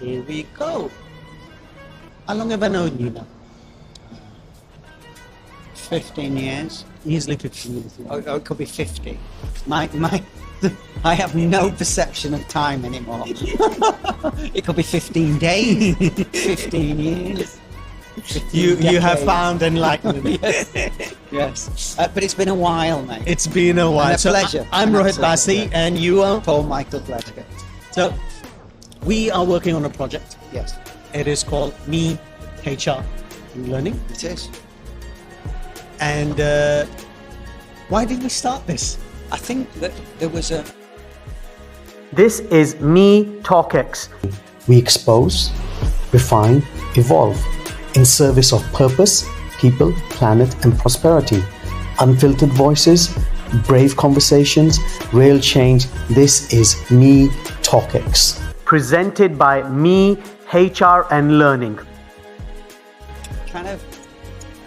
Here we go. How long have I known you now? 15 years. Easily 15 years. Oh, it could be 50. I have no perception of time anymore. It could be 15 days, 15 years. 15 You have decades. found enlightenment. Yes. But it's been a while, mate. It's been a while. And a pleasure. I'm An Rohit absolute Basi, pleasure. and you are? Paul Michael Gladgett. So, we are working on a project. Yes, It is called Me, HR and Learning. it is. And why did we start this? I think that there was a... This is Me TalkX. We expose, refine, evolve in service of purpose, people, planet, and prosperity. Unfiltered voices, brave conversations, real change. This is Me TalkX. Presented by Me HR and Learning. kind of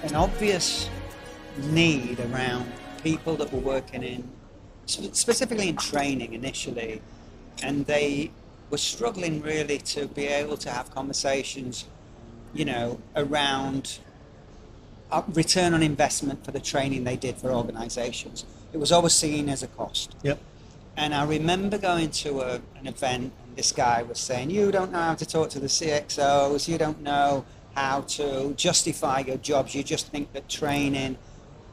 an obvious need around people that were working in, specifically in training initially, and they were struggling really to be able to have conversations, you know, around return on investment for the training they did for organizations. It was always seen as a cost. Yep. And I remember going to an event, and this guy was saying, you don't know how to talk to the CXOs, you don't know how to justify your jobs, you just think that training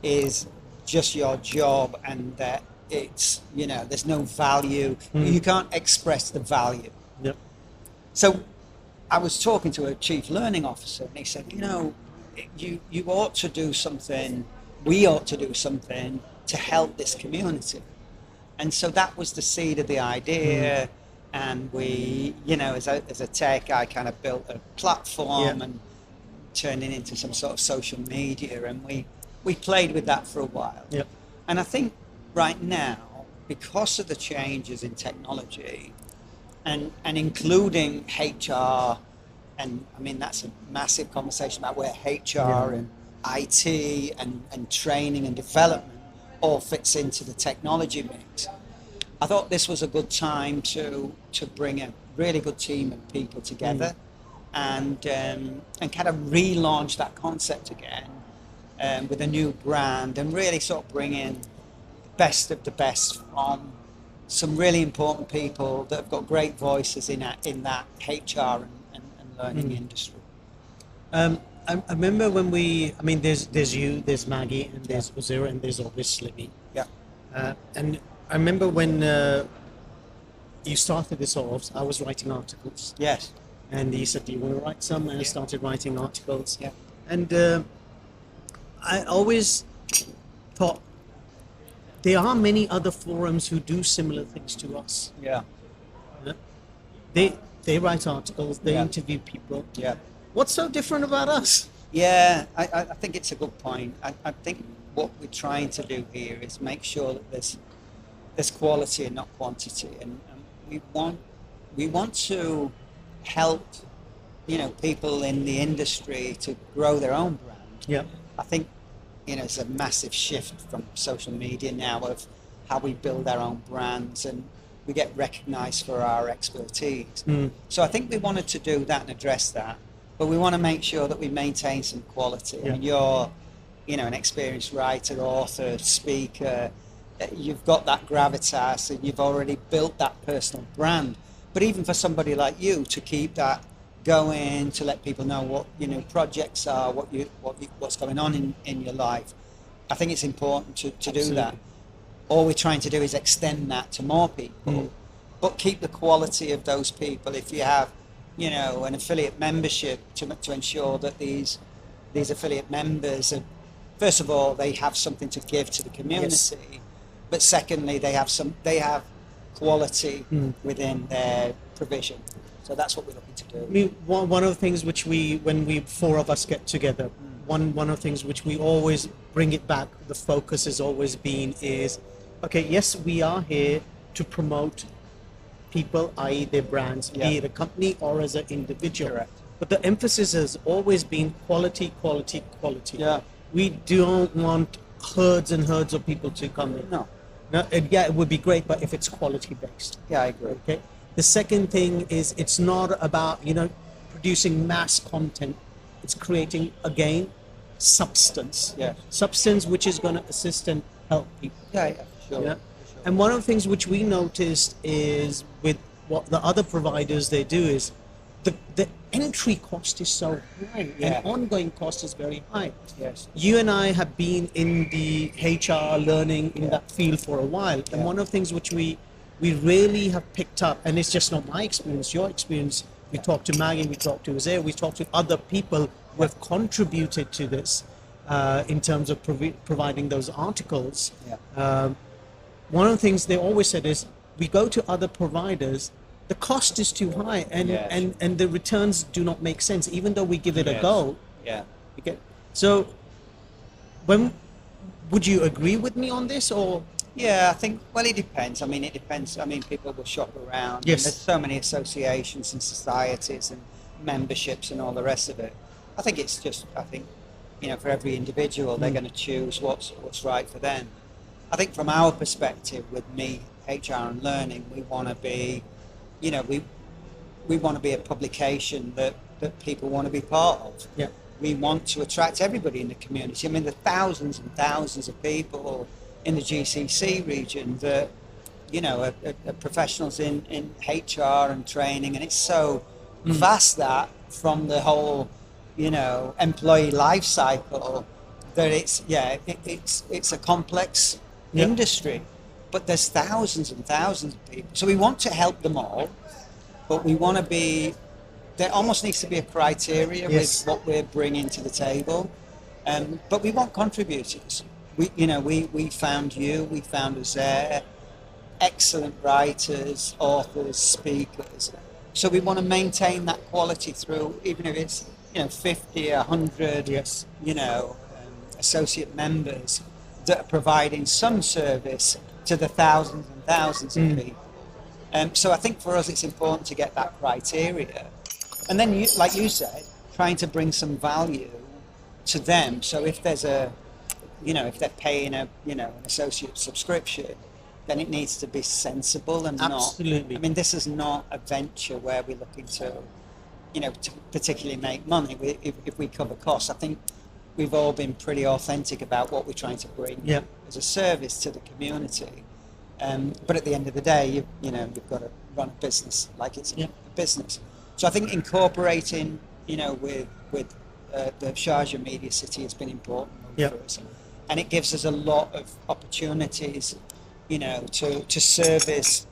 is just your job and that it's, you know, there's no value. You can't express the value. Yep. So I was talking to a chief learning officer, and he said, you know, you ought to do something, we ought to do something to help this community. And so that was the seed of the idea. And we, you know, as a tech, I kind of built a platform and turned it into some sort of social media, and we played with that for a while. Yep. And I think right now, because of the changes in technology, and including HR, and I mean that's a massive conversation about where HR and IT and training and development all fits into the technology mix. I thought this was a good time to bring a really good team of people together and kind of relaunch that concept again with a new brand, and really sort of bring in the best of the best from some really important people that have got great voices in that HR and learning industry. I remember when there's you, there's Maggie, and there's Ozira, and there's obviously me. Yeah. And I remember when you started this off, I was writing articles. Yes. And he said, do you want to write some? And I started writing articles. Yeah. And I always thought there are many other forums who do similar things to us. Yeah. They write articles, they interview people. Yeah. What's so different about us? Yeah, I think it's a good point. I think what we're trying to do here is make sure that there's quality and not quantity, and we want to help, you know, people in the industry to grow their own brand. Yeah. I think, you know, it's a massive shift from social media now of how we build our own brands, and we get recognized for our expertise. So I think we wanted to do that and address that, but we want to make sure that we maintain some quality. I mean, you're, you know, an experienced writer, author, speaker, you've got that gravitas and you've already built that personal brand. But even for somebody like you to keep that going, to let people know what, you know, projects are, what's going on in your life, I think it's important to do that. All we're trying to do is extend that to more people, but keep the quality of those people. If you have, you know, an affiliate membership, to ensure that these affiliate members are, first of all, they have something to give to the community, but secondly, they have quality within their provision. So that's what we're looking to do. I mean, one of the things which when we four of us get together, one of the things which we always bring it back, the focus has always been is, okay, yes, we are here to promote people, i.e. their brands, be it a company or as an individual. Correct. But the emphasis has always been quality, quality, quality. Yeah. We don't want herds and herds of people to come in. No. No, it would be great, but if it's quality based. Yeah, I agree. Okay. The second thing is it's not about, producing mass content. It's creating, again, substance. Yeah. Substance which is going to assist and help people. Yeah, sure. Yeah. And one of the things which we noticed is with what the other providers they do is the entry cost is so high and ongoing cost is very high. Yes. You and I have been in the HR learning in that field for a while. And one of the things which we really have picked up, and it's just not my experience, your experience, we talked to Maggie, we talked to Azir, we talked to other people who have contributed to this in terms of providing those articles. One of the things they always said is, we go to other providers, the cost is too high and the returns do not make sense, even though we give it a go. Yeah. Okay. So, would you agree with me on this, or? Yeah, I think, well, it depends. I mean, people will shop around. Yes. There's so many associations and societies and memberships and all the rest of it. I think it's just, for every individual, they're going to choose what's right for them. I think from our perspective, with me, HR and Learning, we want to be, we want to be a publication that people want to be part of. Yeah. We want to attract everybody in the community. I mean, the thousands and thousands of people in the GCC region that, are professionals in HR and training, and it's so vast that from the whole, employee life cycle, that it's a complex industry, but there's thousands and thousands of people. So we want to help them all, but we want to be, there almost needs to be a criteria with what we're bringing to the table. But we want contributors. We found you, we found Azir, excellent writers, authors, speakers. So we want to maintain that quality through, even if it's 50, 100, associate members that are providing some service to the thousands and thousands of people. So I think for us it's important to get that criteria. And then, like you said, trying to bring some value to them. So if there's if they're paying an associate subscription, then it needs to be sensible and Absolutely. not. I mean, this is not a venture where we're looking to particularly make money. If we cover costs, I think we've all been pretty authentic about what we're trying to bring as a service to the community. But at the end of the day, you've got to run a business like it's a business. So I think incorporating, with the Sharjah Media City has been important for us, and it gives us a lot of opportunities, to service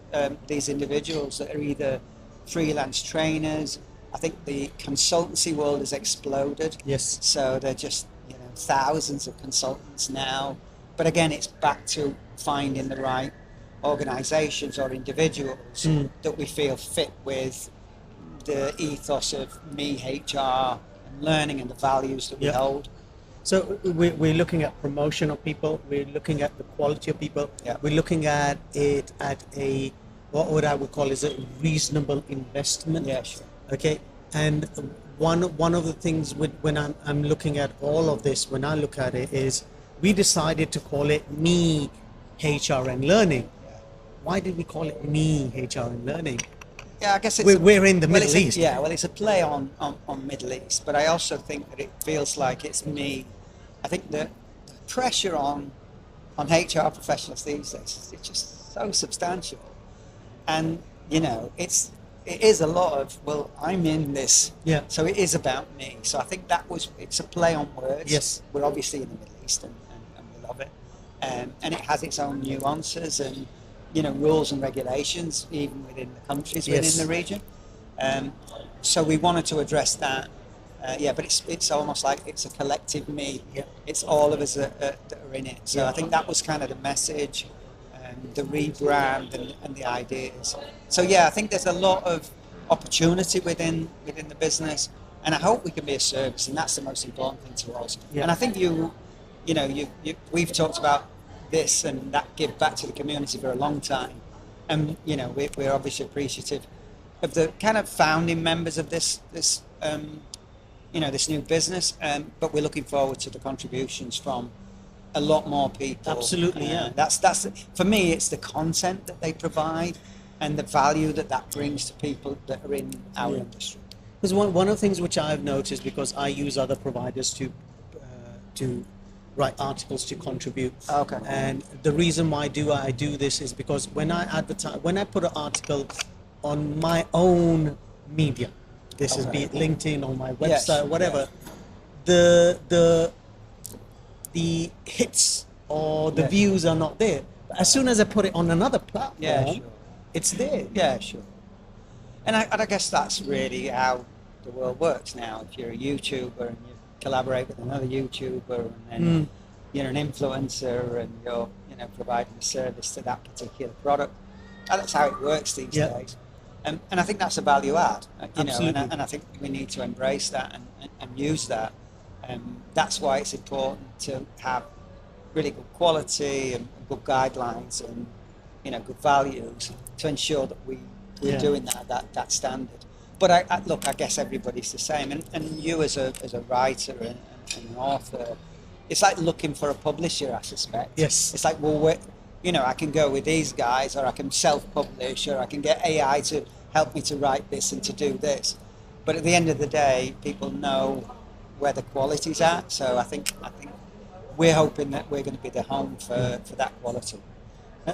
these individuals that are either freelance trainers. I think the consultancy world has exploded. Yes. So they're just thousands of consultants now. But again, it's back to finding the right organisations or individuals that we feel fit with the ethos of me, HR, and learning, and the values that we hold. So we're looking at promotion of people. We're looking at the quality of people. Yeah. We're looking at it at what I would call is a reasonable investment. Yeah, sure. Okay. And one of the things when I'm looking at all of this, when I look at it, is we decided to call it Me, HR and Learning. Why did we call it Me, HR and Learning? Yeah, I guess we're in the Middle East. Yeah, well, it's a play on Middle East, but I also think that it feels like it's me. I think the pressure on HR professionals these days is just so substantial, and it is a lot of, well, I'm in this, so it is about me. So I think it's a play on words. Yes, we're obviously in the Middle East, and we love it, and it has its own nuances and rules and regulations even within the countries within the region. So we wanted to address that. But it's almost like it's a collective me. Yeah. It's all of us that are in it. So I think that was kind of the message, the rebrand and the ideas. So I think there's a lot of opportunity within the business, and I hope we can be a service, and that's the most important thing to us. Yeah. And I think we've talked about this and that give back to the community for a long time, and we're obviously appreciative of the kind of founding members of this new business, but we're looking forward to the contributions from a lot more people. Absolutely, That's for me, it's the content that they provide, and the value that that brings to people that are in our Yeah. industry. Because one of the things which I've noticed, because I use other providers to write articles to contribute. Okay. And the reason why I do this is because when I put an article on my own media, this is be it LinkedIn or my website, Yes, whatever, the hits or the Yes. views are not there. But as soon as I put it on another platform, Yeah, sure. it's there. Yeah, sure. And I guess that's really how the world works now. If you're a YouTuber and you collaborate with another YouTuber, and then you're an influencer and you're providing a service to that particular product, that's how it works these Yeah. days. And I think that's a value add. Absolutely. And I think we need to embrace that and use that. That's why it's important to have really good quality and good guidelines and good values to ensure that we're Yeah. doing that standard. But I guess everybody's the same. And you as a writer and an author, it's like looking for a publisher, I suspect. Yes. It's like, well, I can go with these guys, or I can self-publish, or I can get AI to help me to write this and to do this. But at the end of the day, people know where the quality's at. So I think we're hoping that we're going to be the home for that quality.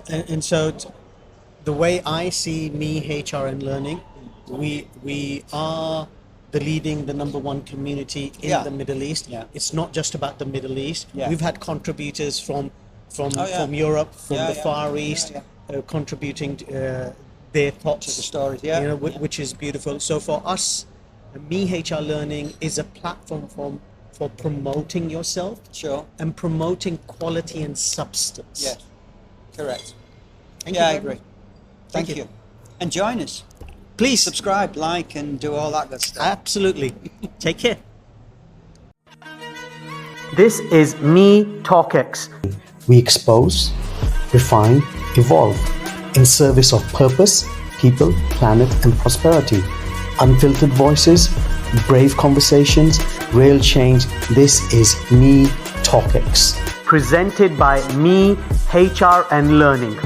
And so the way I see me, HR and Learning, we are the number one community in Yeah. the Middle East. Yeah. It's not just about the Middle East. Yeah. We've had contributors from Oh, yeah. from Europe, from Yeah, the yeah. Far Yeah, East, yeah. contributing their thoughts To the stories, yeah. Yeah. which is beautiful. So for us, me, HR Learning is a platform for promoting yourself Sure. and promoting quality and substance. Yes. Correct. Thank Yeah, I you. agree. Thank Thank you. you. And join us. Please Subscribe, like, and do all that good stuff. Absolutely. Take care. This is Me TalkX. We expose, refine, evolve in service of purpose, people, planet, and prosperity. Unfiltered voices, brave conversations, real change. This is Me TalkX. Presented by Me HR and Learning.